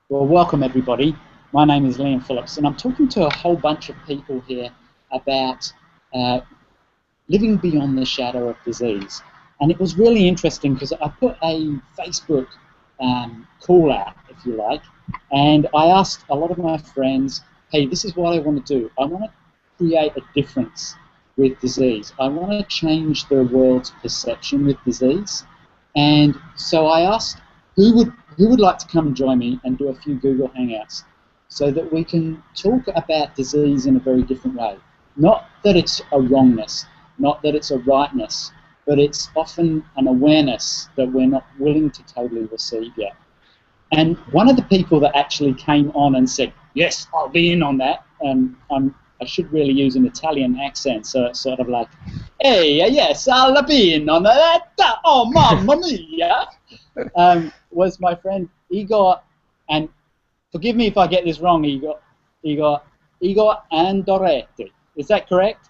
Well, welcome everybody. My name is Liam Phillips, and I'm talking to a whole bunch of people here about uh, living beyond the shadow of disease. And it was really interesting because I put a Facebook call out, if you like, and I asked a lot of my friends, hey, this is what I want to do. I want to create a difference with disease. I want to change the world's perception with disease. And so I asked who would like to come and join me and do a few Google Hangouts so that we can talk about disease in a very different way. Not that it's a wrongness, not that it's a rightness, but it's often an awareness that we're not willing to totally receive yet. And one of the people that actually came on and said, yes, I'll be in on that, and I should really use an Italian accent, so it's sort of like, hey, yes, I'll be in on that, oh, mamma mia, was my friend Igor, and forgive me if I get this wrong, Igor Andoretti. Is that correct?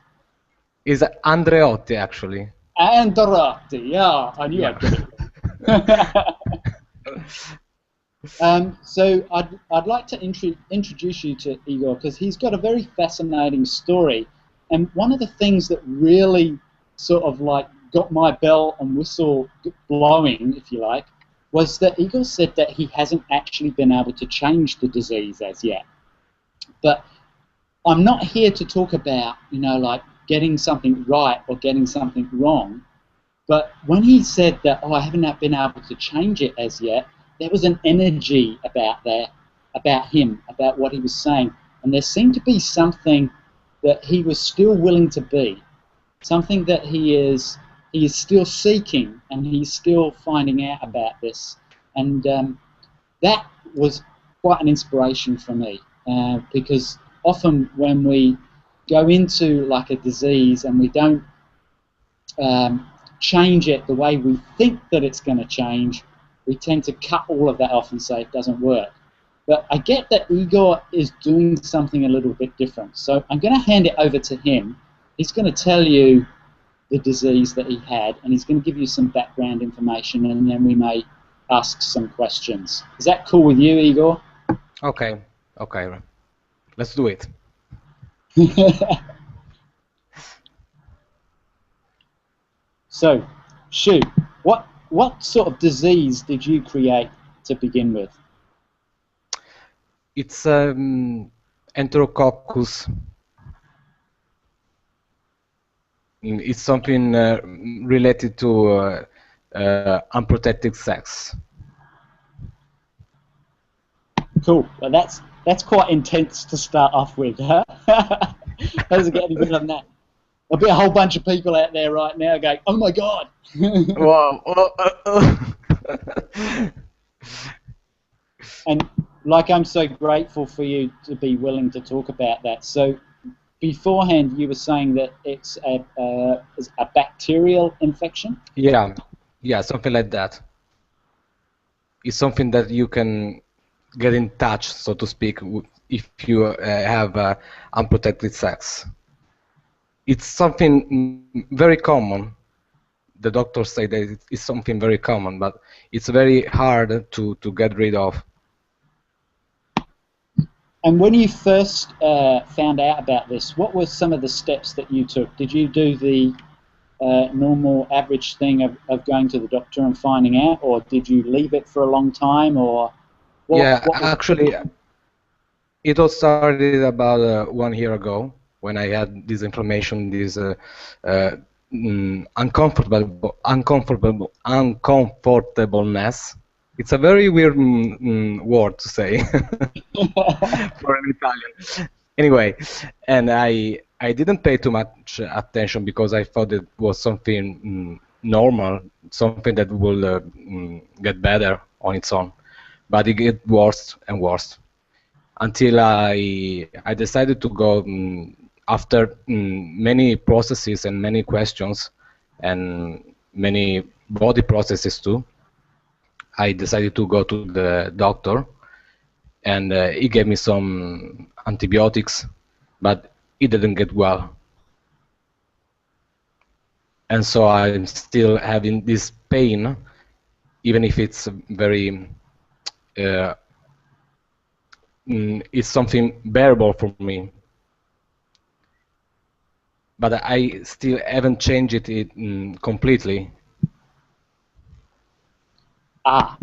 Is Andreotti actually. Andoretti, yeah, I knew I'd get it. So I'd like to introduce you to Igor because he's got a very fascinating story, and one of the things that really sort of like got my bell and whistle blowing, if you like, was that Igor said that he hasn't actually been able to change the disease as yet. But I'm not here to talk about, like getting something right or getting something wrong. But when he said that, oh, I haven't been able to change it as yet, there was an energy about that, about him, about what he was saying. And there seemed to be something that he was still willing to be, something that he is still seeking, and he's still finding out about this. And that was quite an inspiration for me, because often when we go into like a disease and we don't change it the way we think that it's going to change, we tend to cut all of that off and say it doesn't work. But I get that Igor is doing something a little bit different. So I'm going to hand it over to him. He's going to tell you the disease that he had, and he's going to give you some background information, and then we may ask some questions. Is that cool with you, Igor? Okay, let's do it. So, shoot, what sort of disease did you create to begin with? It's Enterococcus. It's something related to unprotected sex. Cool. Well, that's quite intense to start off with, huh? Doesn't get any better than that. There'll be a whole bunch of people out there right now going, "Oh my God!" Wow. And like, I'm so grateful for you to be willing to talk about that. So, beforehand, you were saying that it's a bacterial infection. Yeah, something like that. It's something that you can get in touch, so to speak, if you have unprotected sex. It's something very common. The doctors say that it's something very common, but it's very hard to get rid of. And when you first found out about this, what were some of the steps that you took? Did you do the normal average thing of going to the doctor and finding out, or did you leave it for a long time, or actually, it all started about 1 year ago when I had this inflammation, this uncomfortableness. It's a very weird word to say for an Italian. Anyway, and I didn't pay too much attention because I thought it was something normal, something that will get better on its own. But it get worse and worse until I decided to go after many processes and many questions and many body processes too. I decided to go to the doctor, and he gave me some antibiotics, but it didn't get well. And so I'm still having this pain, even if it's very is something bearable for me. But I still haven't changed it completely. Ah,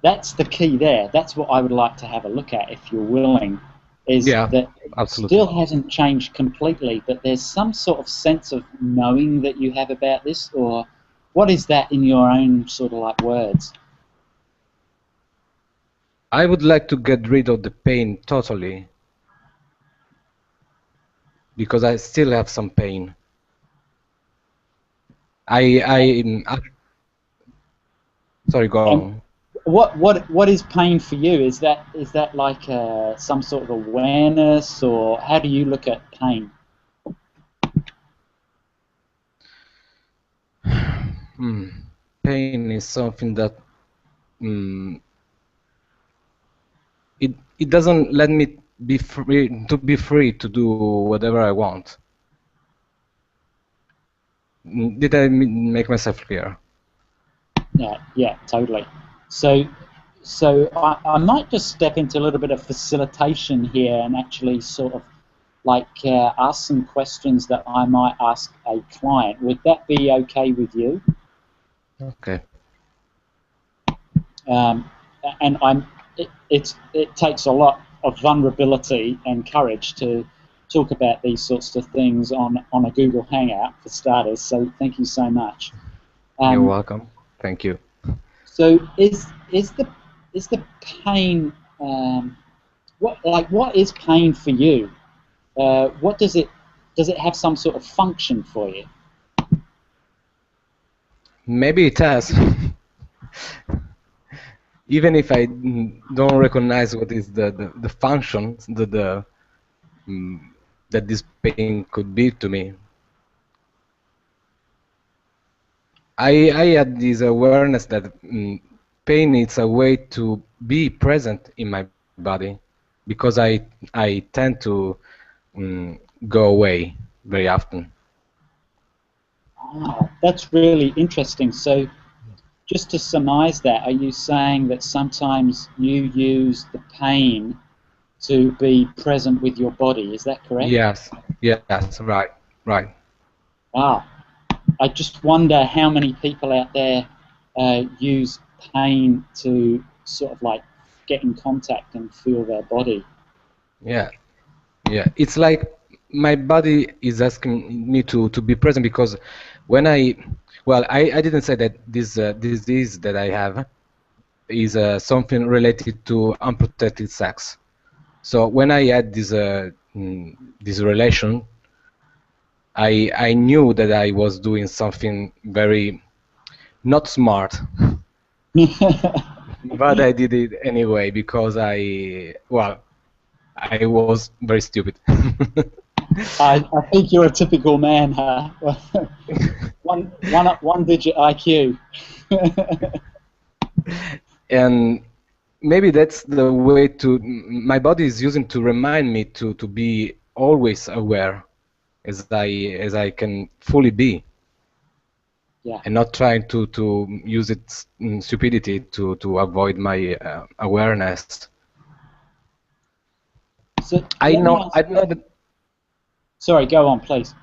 that's the key there. That's what I would like to have a look at, if you're willing, is Yeah, that it absolutely. still hasn't changed completely, but there's some sort of sense of knowing that you have about this, or what is that in your own sort of like words? I would like to get rid of the pain totally, because I still have some pain. Sorry, go And on. what is pain for you? Is that like some sort of awareness, or how do you look at pain? Pain is something that mm, it doesn't let me be free to do whatever I want. Did I make myself clear? Yeah, totally. So I might just step into a little bit of facilitation here and actually sort of like ask some questions that I might ask a client. Would that be okay with you? Okay. And it takes a lot of vulnerability and courage to talk about these sorts of things on a Google Hangout for starters. So thank you so much. You're Um, welcome. Thank you. so is the pain what is pain for you? What does it have some sort of function for you? Maybe it has. Even if I don't recognize what is the function mm, that this pain could be to me. I had this awareness that pain is a way to be present in my body, because I tend to go away very often. Ah, that's really interesting. So just to surmise that, are you saying that sometimes you use the pain to be present with your body? Is that correct? Yes, right. Wow. I just wonder how many people out there use pain to sort of like get in contact and feel their body. Yeah, yeah. It's like my body is asking me to be present, because when I didn't say that this disease that I have is something related to unprotected sex. So when I had this relation, I knew that I was doing something very not smart, but I did it anyway because I was very stupid. I think you're a typical man, huh? One digit IQ. And maybe that's the way my body is using to remind me to be always aware as I can fully be, Yeah. and not trying to use its stupidity to avoid my awareness. So I let me know ask. I know that Sorry, go on, please.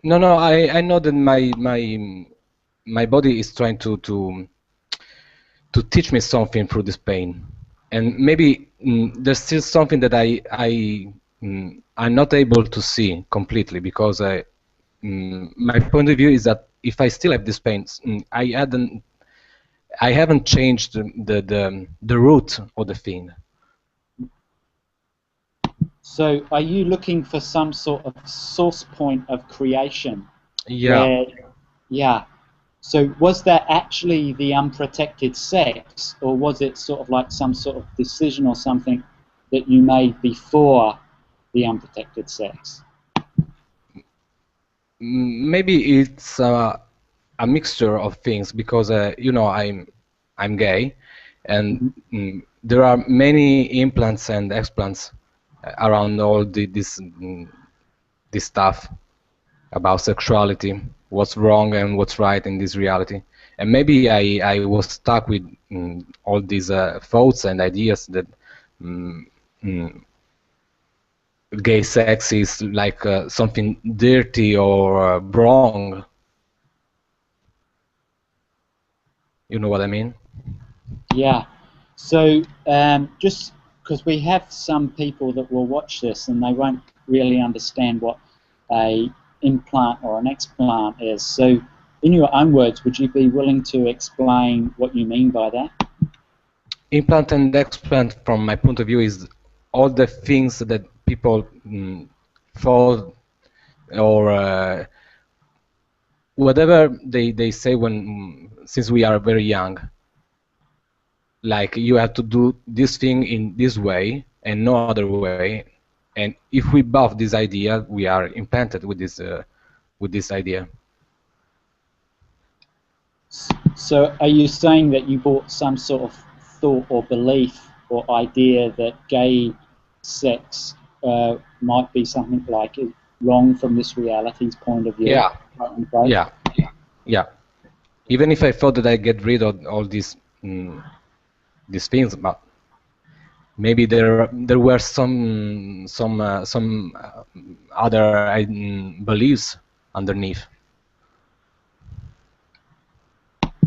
no, I know that my body is trying to teach me something through this pain, and maybe there's still something that I'm not able to see completely, because my point of view is that if I still have this pain, I haven't changed the root of the thing. So, are you looking for some sort of source point of creation? Yeah. Where, yeah. So, was that actually the unprotected sex, or was it sort of like some sort of decision or something that you made before the unprotected sex? Maybe it's a mixture of things, because I'm gay, and Mm-hmm. there are many implants and explants around all this stuff about sexuality, what's wrong and what's right in this reality. And maybe I was stuck with all these thoughts and ideas that mm, mm, gay sex is like something dirty or wrong. You know what I mean? Yeah. So just because we have some people that will watch this and they won't really understand what a implant or an explant is. So in your own words, would you be willing to explain what you mean by that? Implant and explant, from my point of view, is all the things that people thought or whatever they say when since we are very young. Like you have to do this thing in this way and no other way, and if we buff this idea, we are implanted with this idea. So are you saying that you brought some sort of thought or belief or idea that gay sex might be something like wrong from this reality's point of view? Yeah, yeah, yeah. Even if I thought that I get rid of all these things, but maybe there were some other beliefs underneath.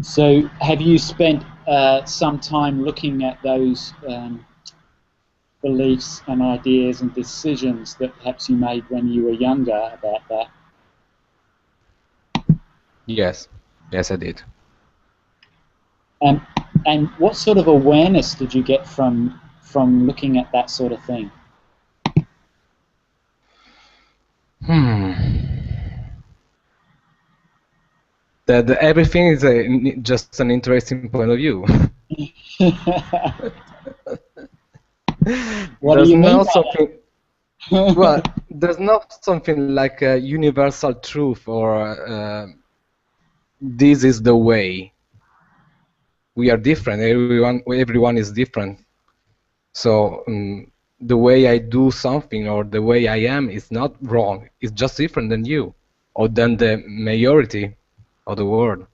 So have you spent some time looking at those beliefs and ideas and decisions that perhaps you made when you were younger about that? Yes, yes, I did. And what sort of awareness did you get from looking at that sort of thing? That everything is just an interesting point of view. What There's do you mean not by something. that? Well, there's not something like a universal truth or this is the way. We are different. Everyone is different. So the way I do something or the way I am is not wrong. It's just different than you or than the majority of the world.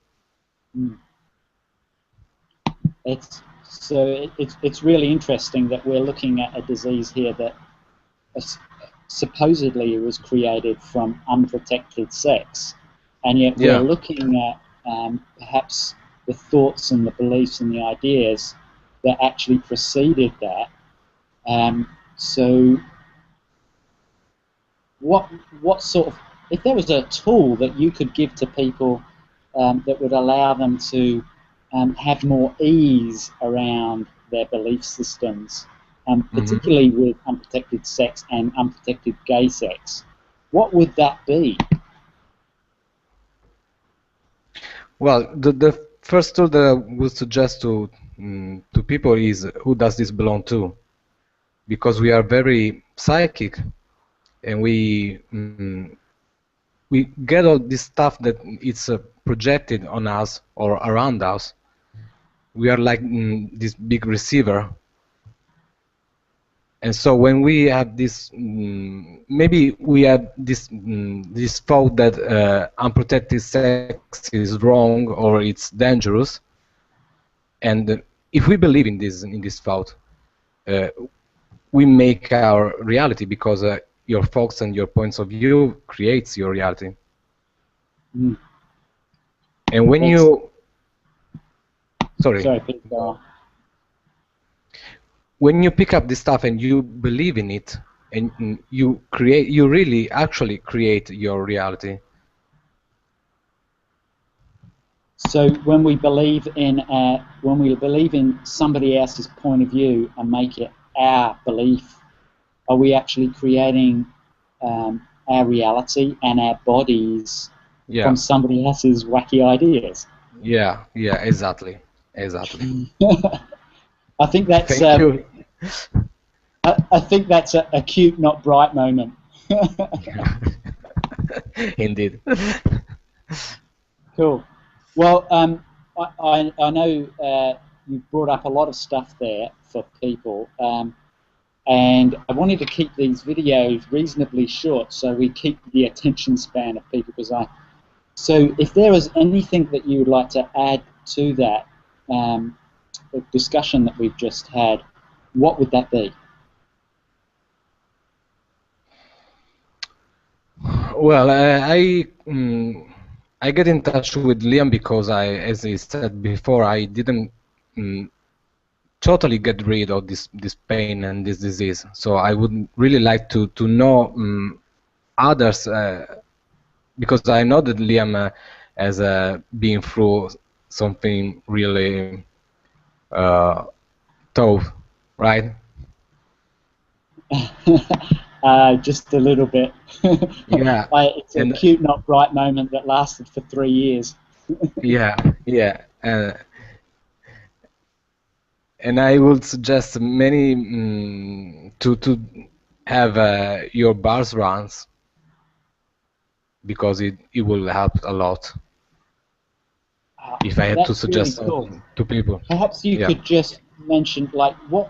It's really interesting that we're looking at a disease here that supposedly was created from unprotected sex, and yet we're looking at perhaps the thoughts and the beliefs and the ideas that actually preceded that. So what sort of, if there was a tool that you could give to people that would allow them to have more ease around their belief systems, particularly with unprotected sex and unprotected gay sex, what would that be? Well, the first tool that I would suggest to people is who does this belong to, because we are very psychic and we get all this stuff that it's projected on us or around us. We are like this big receiver, and so when we have this, maybe we have this thought that unprotected sex is wrong or it's dangerous, and if we believe in this thought, we make our reality, because your thoughts and your points of view creates your reality. And when you when you pick up this stuff and you believe in it, and you really actually create your reality. So when we believe in somebody else's point of view and make it our belief, are we actually creating our reality and our bodies from somebody else's wacky ideas? Yeah, exactly. I think that's I think that's a cute, not bright moment. Indeed. Cool. Well, I know you brought up a lot of stuff there for people, and I wanted to keep these videos reasonably short so we keep the attention span of people. So if there is anything that you would like to add to that discussion that we've just had, what would that be? Well, I get in touch with Liam because as he said before, I didn't mm, totally get rid of this pain and this disease. So I would really like to know others because I know that Liam has been through something really uh, tough, right? Just a little bit. Yeah, It's a and cute, not bright moment that lasted for 3 years. yeah, yeah. And I would suggest many to have your bars runs because it will help a lot. If I had to That's really suggest cool. something to people, Perhaps you yeah, could just mention, like, what,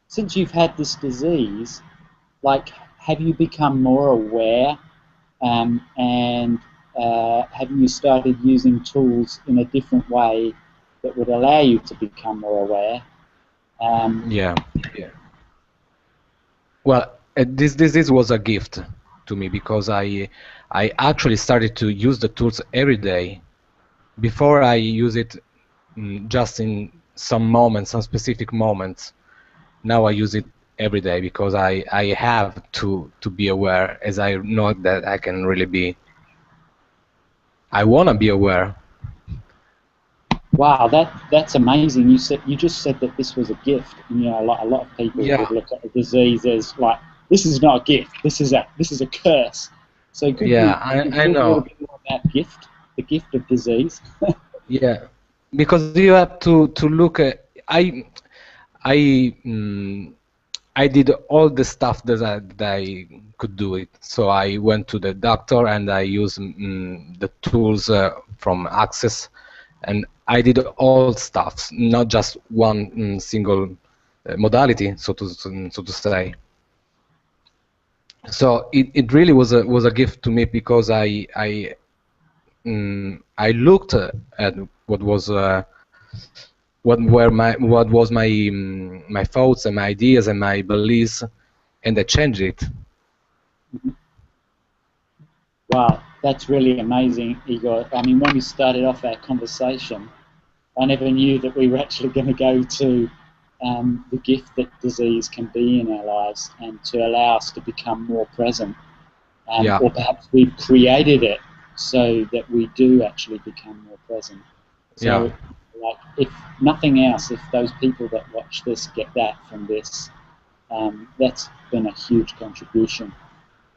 since you've had this disease, like, have you become more aware, and have you started using tools in a different way that would allow you to become more aware? yeah, yeah. Well, this was a gift to me because I actually started to use the tools every day. Before I use it just in some moments, some specific moments. Now I use it every day because I have to be aware, as I know that I can really be. I want to be aware. Wow, that's amazing. You just said that this was a gift. And, you know, a lot of people Yeah, would look at a disease as like, this is not a gift. This is a curse. So could yeah, you I talk a little know. bit more about gift, the gift of disease? Yeah, because you have to look at. I I did all the stuff that I could do it. So I went to the doctor and I used the tools from Access, and I did all stuff, not just one single modality, so to say. So it really was a gift to me because I looked at what was my thoughts and my ideas and my beliefs, and I changed it. Wow, that's really amazing, Igor. I mean, when we started off our conversation, I never knew that we were actually going to go to the gift that disease can be in our lives and to allow us to become more present. Yeah, Or perhaps we've created it so that we do actually become more present. yeah, So, like, if nothing else, if those people that watch this get that from this, that's been a huge contribution.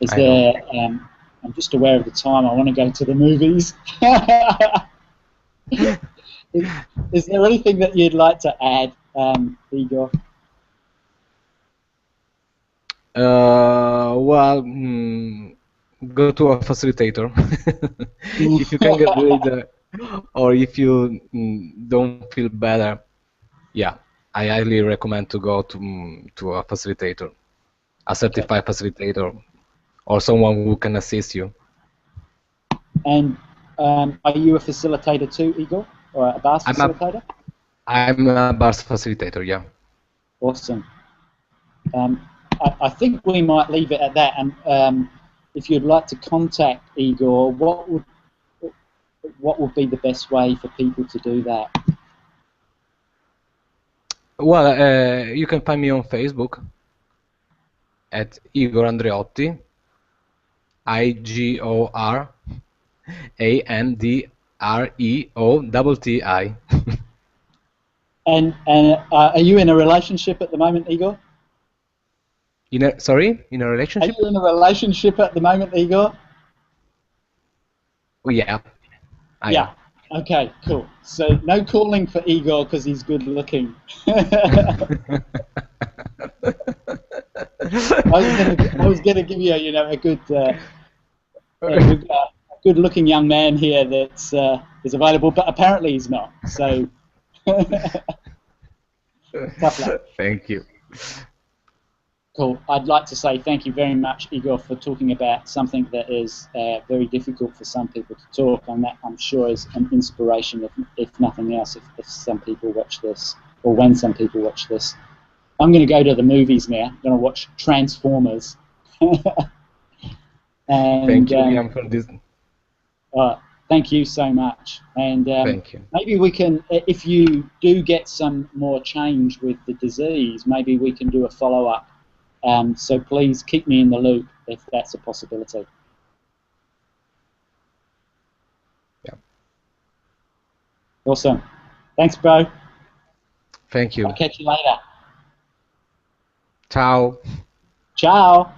Is I know. there? I'm just aware of the time. I want to go to the movies. is, is there anything that you'd like to add, Igor? Well, go to a facilitator if you can get rid, or if you don't feel better. Yeah, I highly recommend to go to a facilitator, a Okay. certified facilitator, or someone who can assist you. And are you a facilitator too, Igor, or a BAS I'm a facilitator? I'm a bars facilitator. Yeah. Awesome. I think we might leave it at that. And if you'd like to contact Igor, what would be the best way for people to do that? Well, you can find me on Facebook at Igor Andreotti, IGORANDREOTTI. And are you in a relationship at the moment, Igor? Sorry, in a Are relationship? you in a relationship at the moment, Igor? Oh, yeah, I am. Yeah. Okay, cool. So no calling for Igor because he's good looking. I was gonna give you, a good looking young man here that is available, but apparently he's not. So tough luck. Thank you. Cool. I'd like to say thank you very much, Igor, for talking about something that is very difficult for some people to talk, and that I'm sure is an inspiration, if nothing else, if some people watch this, or when some people watch this. I'm going to go to the movies now. I'm going to watch Transformers. And Thank you, Liam, for this. uh, thank you so much. And Thank you. maybe we can, if you do get some more change with the disease, maybe we can do a follow-up. So please keep me in the loop if that's a possibility. Yeah. Awesome. Thanks, bro. Thank you. I'll catch you later. Ciao. Ciao.